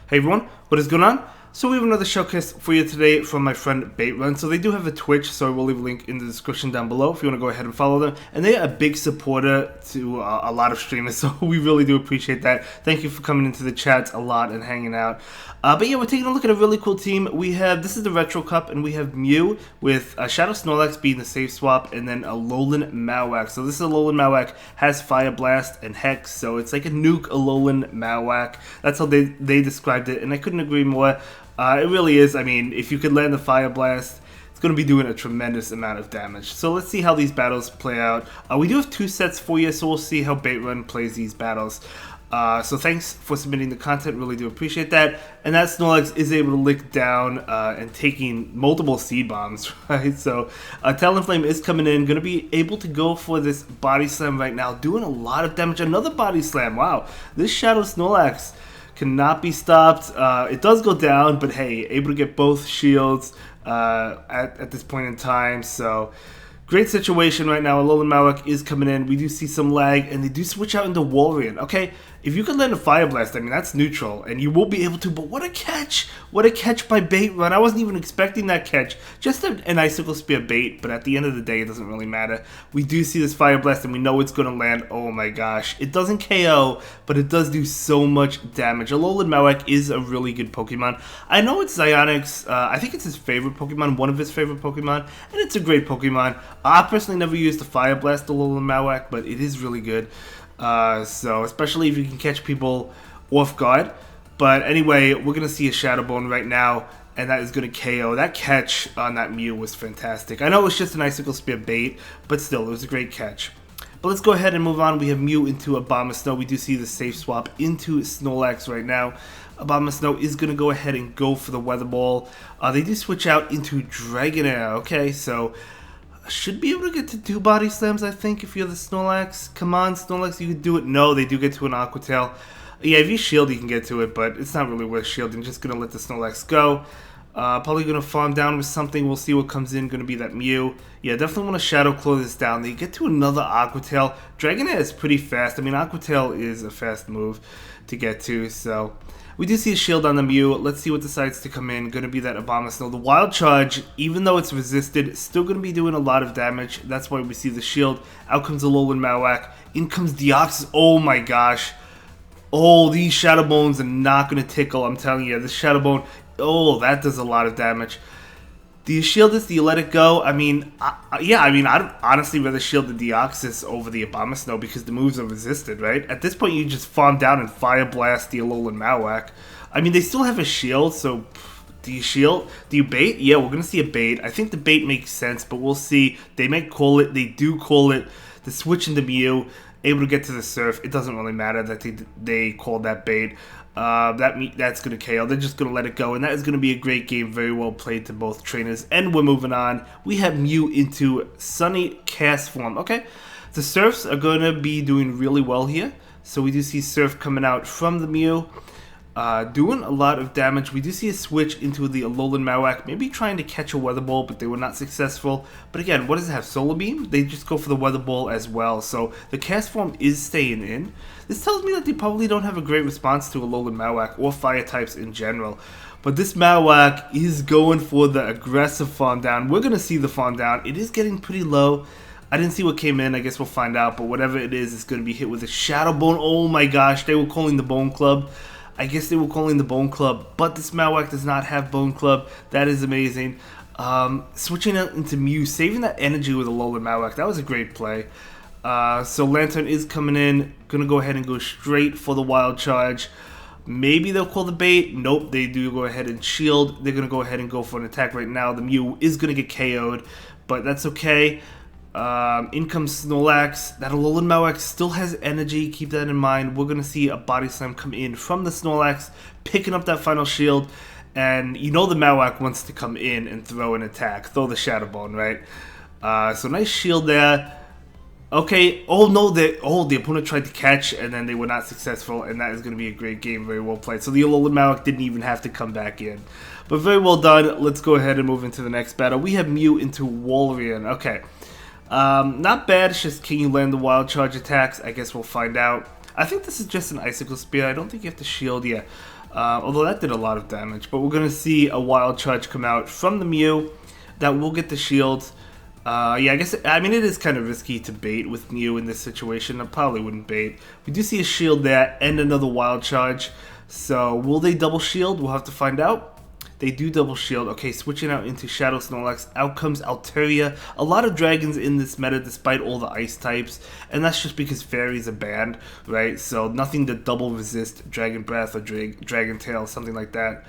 Hey everyone, what is going on? So we have another showcase for you today from my friend Patron. So they do have a Twitch, so I will leave a link in the description down below if you want to go ahead and follow them. And they are a big supporter to a lot of streamers, so we really do appreciate that. Thank you for coming into the chats a lot and hanging out. But yeah, we're taking a look at a really cool team. We have, this is the Retro Cup, and we have Mew with Shadow Snorlax being the safe swap, and then Alolan Marowak. So this is Alolan Marowak, has Fire Blast and Hex, so it's like a nuke Alolan Marowak. That's how they described it, and I couldn't agree more. It really is. I mean, if you could land the Fire Blast, it's going to be doing a tremendous amount of damage. So let's see how these battles play out. We do have two sets for you, so we'll see how Baitrun plays these battles. So thanks for submitting the content, really do appreciate that. And that Snorlax is able to lick down and taking multiple Seed Bombs, right? So Talonflame is coming in, going to be able to go for this Body Slam right now, doing a lot of damage. Another Body Slam, wow. This Shadow Snorlax cannot be stopped. It does go down, but hey, able to get both shields at this point in time. So great situation right now. Alolan Marowak is coming in. We do see some lag, and they do switch out into Walrein. Okay, if you can land a Fire Blast, I mean, that's neutral, and you will be able to, but what a catch! What a catch by Baitrun. I wasn't even expecting that catch. Just an Icicle Spear bait, but at the end of the day, it doesn't really matter. We do see this Fire Blast, and we know it's going to land. Oh my gosh. It doesn't KO, but it does do so much damage. Alolan Marowak is a really good Pokemon. I know it's Zionic's, I think it's his favorite Pokemon, one of his favorite Pokemon, and it's a great Pokemon. I personally never used the Fire Blast Alolan Marowak, but it is really good. So especially if you can catch people off guard. But anyway, we're going to see a Shadow Bone right now, and that is going to KO. That catch on that Mew was fantastic. I know it was just an Icicle Spear bait, but still, it was a great catch. But let's go ahead and move on. We have Mew into Abomasnow. We do see the safe swap into Snorlax right now. Abomasnow is going to go ahead and go for the Weather Ball. They do switch out into Dragonair. Okay, so should be able to get to 2 Body Slams, I think, if you're the Snorlax. Come on, Snorlax, you can do it. No, they do get to an Aqua Tail. Yeah, if you shield, you can get to it, but it's not really worth shielding. Just going to let the Snorlax go. Probably going to farm down with something. We'll see what comes in. Going to be that Mew. Yeah, definitely want to Shadow Claw this down. They get to another Aqua Tail. Dragonair is pretty fast. I mean, Aqua Tail is a fast move to get to, so we do see a shield on the Mew. Let's see what decides to come in. Going to be that Abomasnow. The Wild Charge, even though it's resisted, still going to be doing a lot of damage. That's why we see the shield. Out comes Alolan Marowak. In comes Deoxys. Oh my gosh. Oh, these Shadow Bones are not going to tickle. I'm telling you, this Shadow Bone, oh, that does a lot of damage. Do you shield this? Do you let it go? I mean, yeah, I mean, I'd honestly rather shield the Deoxys over the Abomasnow because the moves are resisted, right? At this point, you just farm down and Fire Blast the Alolan Marowak. I mean, they still have a shield, so do you shield? Do you bait? Yeah, we're going to see a bait. I think the bait makes sense, but we'll see. They might call it. They do call it. The switch into Mew, able to get to the Surf. It doesn't really matter that they called that bait. That's going to KO. They're just going to let it go, and that is going to be a great game. Very well played to both trainers, and we're moving on. We have Mew into Sunny Cast form. Okay, the Surfs are going to be doing really well here. So we do see Surf coming out from the Mew, doing a lot of damage. We do see a switch into the Alolan Marowak, maybe trying to catch a Weather Ball, but they were not successful. But again, what does it have? Solar Beam? They just go for the Weather Ball as well. So the cast form is staying in. This tells me that they probably don't have a great response to Alolan Marowak or fire types in general. But this Marowak is going for the aggressive farm down. We're going to see the farm down. It is getting pretty low. I didn't see what came in. I guess we'll find out. But whatever it is, it's going to be hit with a Shadow Bone. Oh my gosh, they were calling the Bone Club. I guess they were calling the Bone Club, but this Marowak does not have Bone Club. That is amazing. Switching out into Mew, saving that energy with Alolan Marowak. That was a great play. So Lantern is coming in. Going to go ahead and go straight for the Wild Charge. Maybe they'll call the bait. Nope, they do go ahead and shield. They're going to go ahead and go for an attack right now. The Mew is going to get KO'd, but that's okay. In comes Snorlax. That Alolan Marowak still has energy. Keep that in mind. We're going to see a Body Slam come in from the Snorlax, picking up that final shield. And you know the Marowak wants to come in and throw an attack. Throw the Shadow Bone, right? So nice shield there. Okay. Oh, no. The opponent tried to catch, and then they were not successful. And that is going to be a great game. Very well played. So the Alolan Marowak didn't even have to come back in. But very well done. Let's go ahead and move into the next battle. We have Mew into Walrein. Okay. Not bad, it's just can you land the Wild Charge attacks? I guess we'll find out. I think this is just an Icicle Spear. I don't think you have to shield yet. Although that did a lot of damage. But we're going to see a Wild Charge come out from the Mew that will get the shield. Yeah, I mean, it is kind of risky to bait with Mew in this situation. I probably wouldn't bait. We do see a shield there and another Wild Charge. So, will they double shield? We'll have to find out. They do double shield. Okay, switching out into Shadow Snorlax. Out comes Altaria. A lot of dragons in this meta despite all the ice types. And that's just because fairies are banned, right? So nothing to double resist Dragon Breath or Dragon Tail, something like that.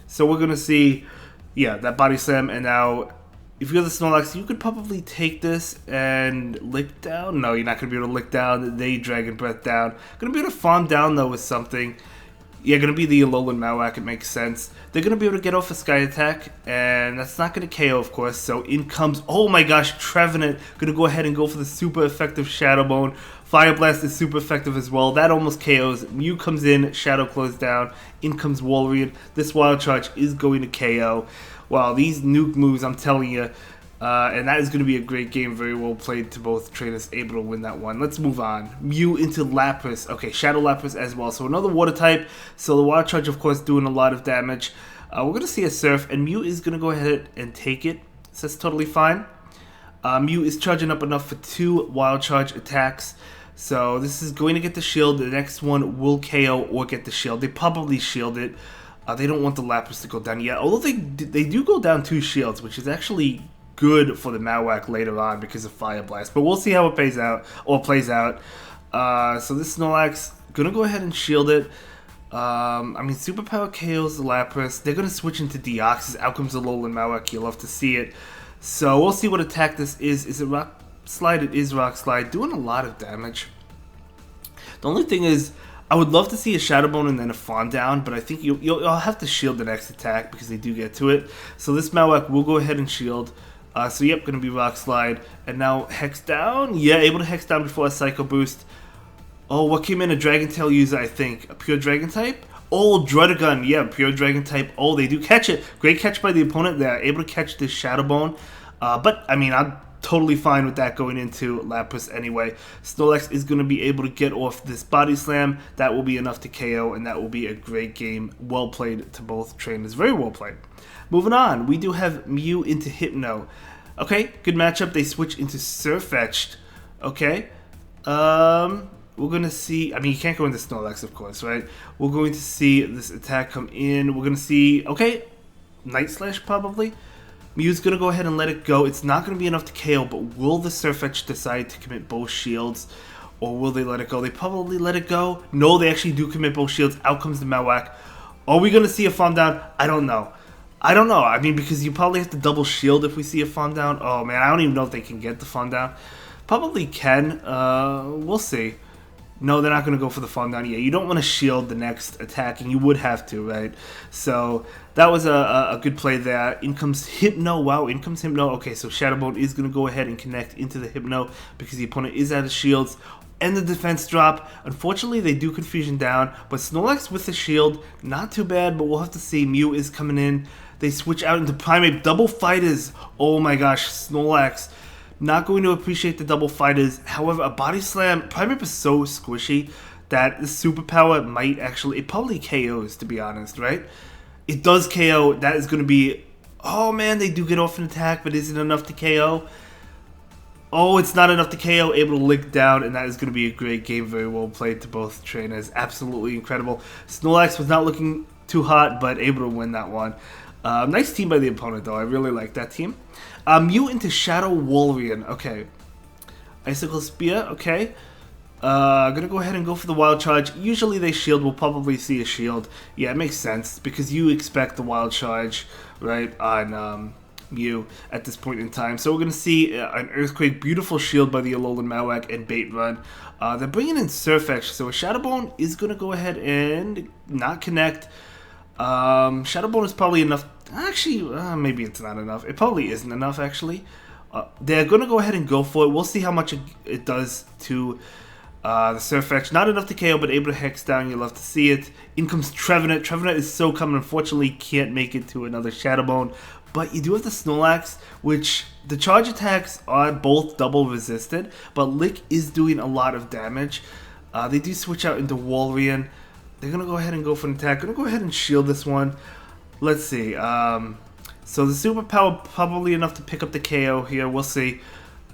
So we're going to see, yeah, that Body Slam. And now, if you're the Snorlax, you could probably take this and lick down. No, you're not going to be able to lick down. They Dragon Breath down. Going to be able to farm down, though, with something. Yeah, going to be the Alolan Marowak, it makes sense. They're going to be able to get off a Sky Attack, and that's not going to KO, of course. So in comes, oh my gosh, Trevenant. Going to go ahead and go for the super effective Shadow Bone. Fire Blast is super effective as well. That almost KOs. Mew comes in, Shadow Close down. In comes Walrein. This Wild Charge is going to KO. Wow, these nuke moves, I'm telling you. And that is going to be a great game, very well played to both trainers, able to win that one. Let's move on. Mew into Lapras. Okay, Shadow Lapras as well. So another water type. So the Wild Charge, of course, doing a lot of damage. We're going to see a Surf, and Mew is going to go ahead and take it. So that's totally fine. Mew is charging up enough for 2 Wild Charge attacks. So this is going to get the shield. The next one will KO or get the shield. They probably shield it. They don't want the Lapras to go down yet. Although they do go down 2 shields, which is actually good for the Marowak later on because of Fire Blast. But we'll see how it plays out. So this Snorlax, gonna go ahead and shield it. I mean, Superpower KOs the Lapras. They're gonna switch into Deoxys. Out comes the Alolan Marowak. You'll love to see it. So we'll see what attack this is. Is it Rock Slide? It is Rock Slide. Doing a lot of damage. The only thing is, I would love to see a Shadow Bone and then a Fawn down, but I think you'll have to shield the next attack because they do get to it. So this Marowak will go ahead and shield. So yep, going to be Rock Slide. And now Hex down. Yeah, able to Hex down before a Psycho Boost. Oh, what came in? A Dragon Tail user, I think. A pure Dragon type? Oh, Druddigon. Yeah, pure Dragon type. Oh, they do catch it. Great catch by the opponent. They're able to catch this Shadow Bone. But, I mean, I'm totally fine with that going into Lapras anyway. Snorlax is going to be able to get off this Body Slam. That will be enough to KO, and that will be a great game. Well played to both trainers. Very well played. Moving on, we do have Mew into Hypno. Okay, good matchup. They switch into Surfetched. Okay. We're going to see... I mean, you can't go into Snorlax, of course, right? We're going to see this attack come in. We're going to see... Okay, Night Slash, probably. Mew's going to go ahead and let it go. It's not going to be enough to KO, but will the Surfetched decide to commit both shields? Or will they let it go? They probably let it go. No, they actually do commit both shields. Out comes the Marowak. Are we going to see a farm down? I don't know. I mean, because you probably have to double shield if we see a farm down. Oh, man, I don't even know if they can get the farm down. Probably can. We'll see. No, they're not going to go for the farm down. Yeah, you don't want to shield the next attack, and you would have to, right? So that was a good play there. In comes Hypno. Wow, in comes Hypno. Okay, so Shadow Bone is going to go ahead and connect into the Hypno because the opponent is out of shields. And the defense drop. Unfortunately, they do Confusion down, but Snorlax with the shield, not too bad, but we'll have to see. Mew is coming in. They switch out into Primeape. Double Fighters. Oh my gosh, Snorlax. Not going to appreciate the Double Fighters. However, a Body Slam, Primeape is so squishy that the Superpower might actually, it probably KOs, to be honest, right? It does KO. That is going to be, oh man, they do get off an attack, but is it enough to KO? Oh, it's not enough to KO, able to lick down, and that is going to be a great game. Very well played to both trainers. Absolutely incredible. Snorlax was not looking too hot, but able to win that one. Nice team by the opponent, though. I really like that team. Mew into Shadow Walrein. Okay. Icicle Spear. Okay. Gonna go ahead and go for the Wild Charge. Usually they shield. We'll probably see a shield. Yeah, it makes sense, because you expect the Wild Charge, right, on Mew at this point in time. So we're going to see an Earthquake, beautiful shield by the Alolan Marowak, and Bait Run. They're bringing in Surfetch, so a Shadow Bone is going to go ahead and not connect. Shadow Bone is probably enough. Actually, maybe it's not enough. It probably isn't enough, actually. They're going to go ahead and go for it. We'll see how much it does to the Surfetch. Not enough to KO, but able to Hex down. You'll love to see it. In comes Trevenant. Trevenant is so coming. Unfortunately, can't make it to another Shadow Bone. But you do have the Snorlax, which the charge attacks are both double resisted, but Lick is doing a lot of damage. They do switch out into Walrein. they're going to go ahead and go for an attack. Going to go ahead and shield this one. Let's see. So the superpower probably enough to pick up the KO here. We'll see.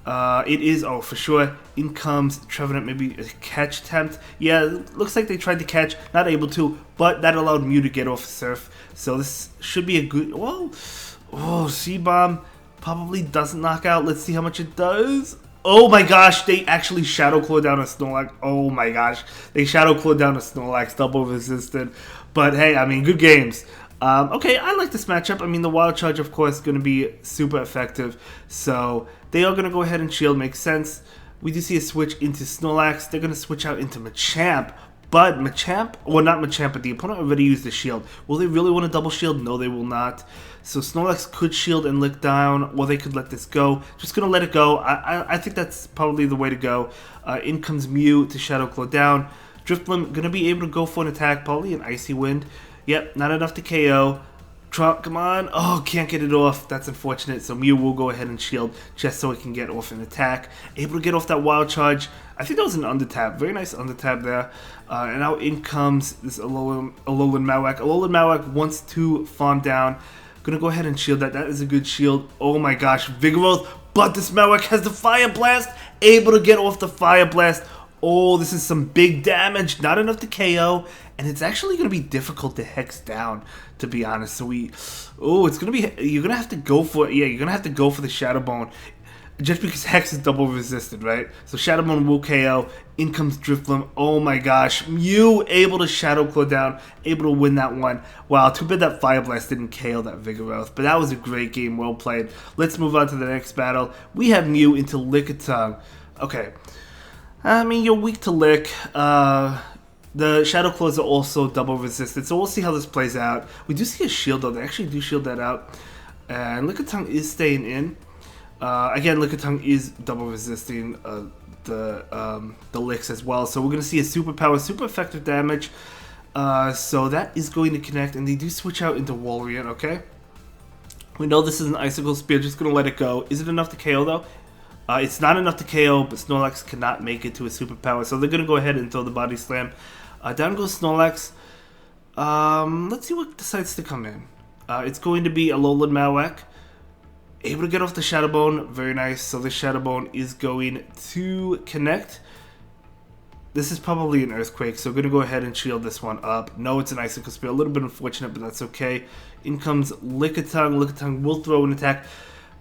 It is, oh, for sure. In comes Trevenant, maybe a catch attempt. Yeah, looks like they tried to catch, not able to, but that allowed Mew to get off Surf. So this should be a good, well, oh, C-Bomb probably doesn't knock out. Let's see how much it does. Oh my gosh, they actually Shadow Claw down a Snorlax. Oh my gosh, they Shadow Claw down a Snorlax, double resisted. But hey, I mean, good games. Okay, I like this matchup. I mean, the Wild Charge, of course, is going to be super effective. So they are going to go ahead and shield. Makes sense. We do see a switch into Snorlax. They're going to switch out into Machamp. But Machamp, well, not Machamp, but the opponent already used the shield. Will they really want to double shield? No, they will not. So Snorlax could shield and lick down, or they could let this go. Just going to let it go. I think that's probably the way to go. In comes Mew to Shadow Claw down. Drifblim going to be able to go for an attack, probably an Icy Wind. Yep, not enough to KO. Come on. Oh, can't get it off. That's unfortunate. So Mew will go ahead and shield just so it can get off an attack. Able to get off that Wild Charge. I think that was an undertap. Very nice undertap there. And now in comes this Alolan Marowak. Alolan Marowak wants to farm down. Gonna go ahead and shield that. That is a good shield. Oh my gosh. Vigoroth. But this Marowak has the Fire Blast. Able to get off the Fire Blast. Oh, this is some big damage. Not enough to KO. And it's actually going to be difficult to Hex down, to be honest. So it's going to be, you're going to have to go for, yeah, you're going to have to go for the Shadow Bone. Just because Hex is double resisted, right? So Shadow Bone will KO. In comes Drifblim. Oh my gosh. Mew able to Shadow Claw down. Able to win that one. Wow, too bad that Fire Blast didn't KO that Vigoroth. But that was a great game. Well played. Let's move on to the next battle. We have Mew into Lickitung. Okay. I mean, you're weak to Lick. The Shadow Claws are also double resisted, so we'll see how this plays out. We do see a shield, though. They actually do shield that out. And Lickitung is staying in. Again, Lickitung is double resisting the Licks as well. So we're going to see a superpower, super effective damage. So that is going to connect, and they do switch out into Walrein, okay? We know this is an Icicle Spear, just going to let it go. Is it enough to KO, though? It's not enough to KO, but Snorlax cannot make it to a superpower, so they're going to go ahead and throw the Body Slam. Down goes Snorlax. Let's see what decides to come in. It's going to be Alolan Marowak. Able to get off the Shadow Bone. Very nice. So the Shadow Bone is going to connect. This is probably an Earthquake, so I'm going to go ahead and shield this one up. No, it's an Icicle Spear. A little bit unfortunate, but that's okay. In comes Lickitung. Lickitung will throw an attack.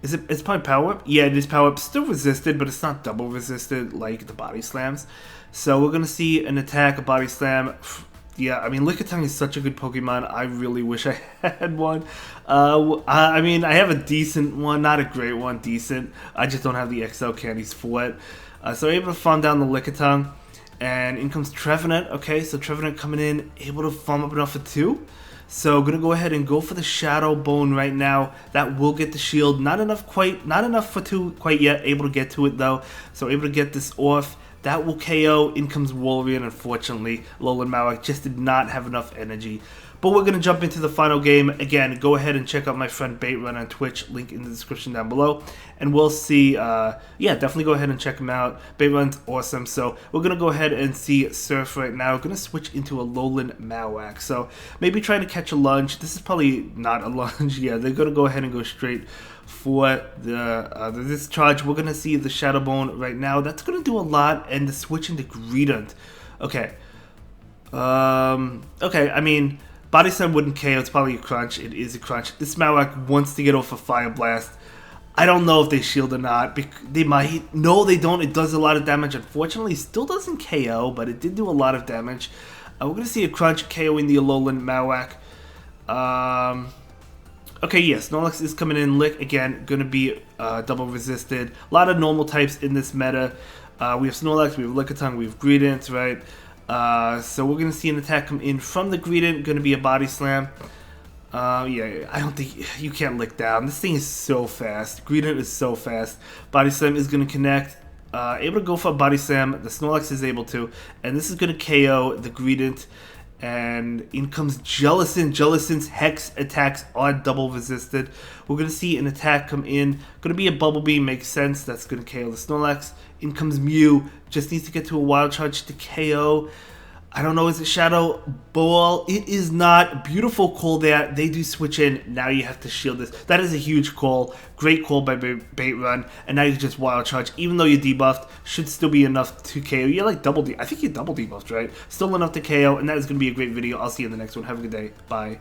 It's probably Power Up? Yeah, it is Power Up. Still resisted, but it's not double resisted like the Body Slams. So we're going to see an attack, a Body Slam. Yeah, I mean, Lickitung is such a good Pokemon. I really wish I had one. I mean, I have a decent one. Not a great one, decent. I just don't have the XL candies for it. So able to farm down the Lickitung. And in comes Trevenant. Okay, so Trevenant coming in, able to farm up enough for 2. So going to go ahead and go for the Shadow Bone right now. That will get the shield. Not enough for 2 quite yet. Able to get to it though. So able to get this off. That will KO. In comes Walrein, unfortunately. Alolan Marowak just did not have enough energy. But we're going to jump into the final game. Again, go ahead and check out my friend Patron on Twitch. Link in the description down below. And we'll see, yeah, definitely go ahead and check him out. Patron's awesome. So we're going to go ahead and see Surf right now. We're going to switch into Alolan Marowak. So maybe trying to catch a lunge. This is probably not a lunge. Yeah, they're going to go ahead and go straight for the discharge. We're going to see the Shadow Bone right now. That's going to do a lot. And the switch into Greedent. Okay. Okay, I mean, Body Slam wouldn't KO. It's probably a crunch. It is a crunch. This Marowak wants to get off a Fire Blast. I don't know if they shield or not. They might. No, they don't. It does a lot of damage. Unfortunately, it still doesn't KO, but it did do a lot of damage. We're going to see a crunch KOing the Alolan Marowak. Okay, yes, Snorlax is coming in. Lick, again, going to be double resisted. A lot of normal types in this meta. We have Snorlax, we have Lickitung, we have Greedent, right? So we're going to see an attack come in from the Greedent. Going to be a Body Slam. Yeah, I don't think you can't lick down. This thing is so fast. Greedent is so fast. Body Slam is going to connect. Able to go for a Body Slam. The Snorlax is able to. And this is going to KO the Greedent. And in comes Jellicent. Jellicent's Hex attacks are double resisted. We're going to see an attack come in. Going to be a Bubble Beam. Makes sense. That's going to KO the Snorlax. In comes Mew. Just needs to get to a Wild Charge to KO. I don't know, is it Shadow Ball? It is not. Beautiful call there. They do switch in. Now you have to shield this. That is a huge call. Great call by Bait Run. And now you just Wild Charge. Even though you're debuffed, should still be enough to KO. You're like double I think you're double debuffed, right? Still enough to KO. And that is going to be a great video. I'll see you in the next one. Have a good day. Bye.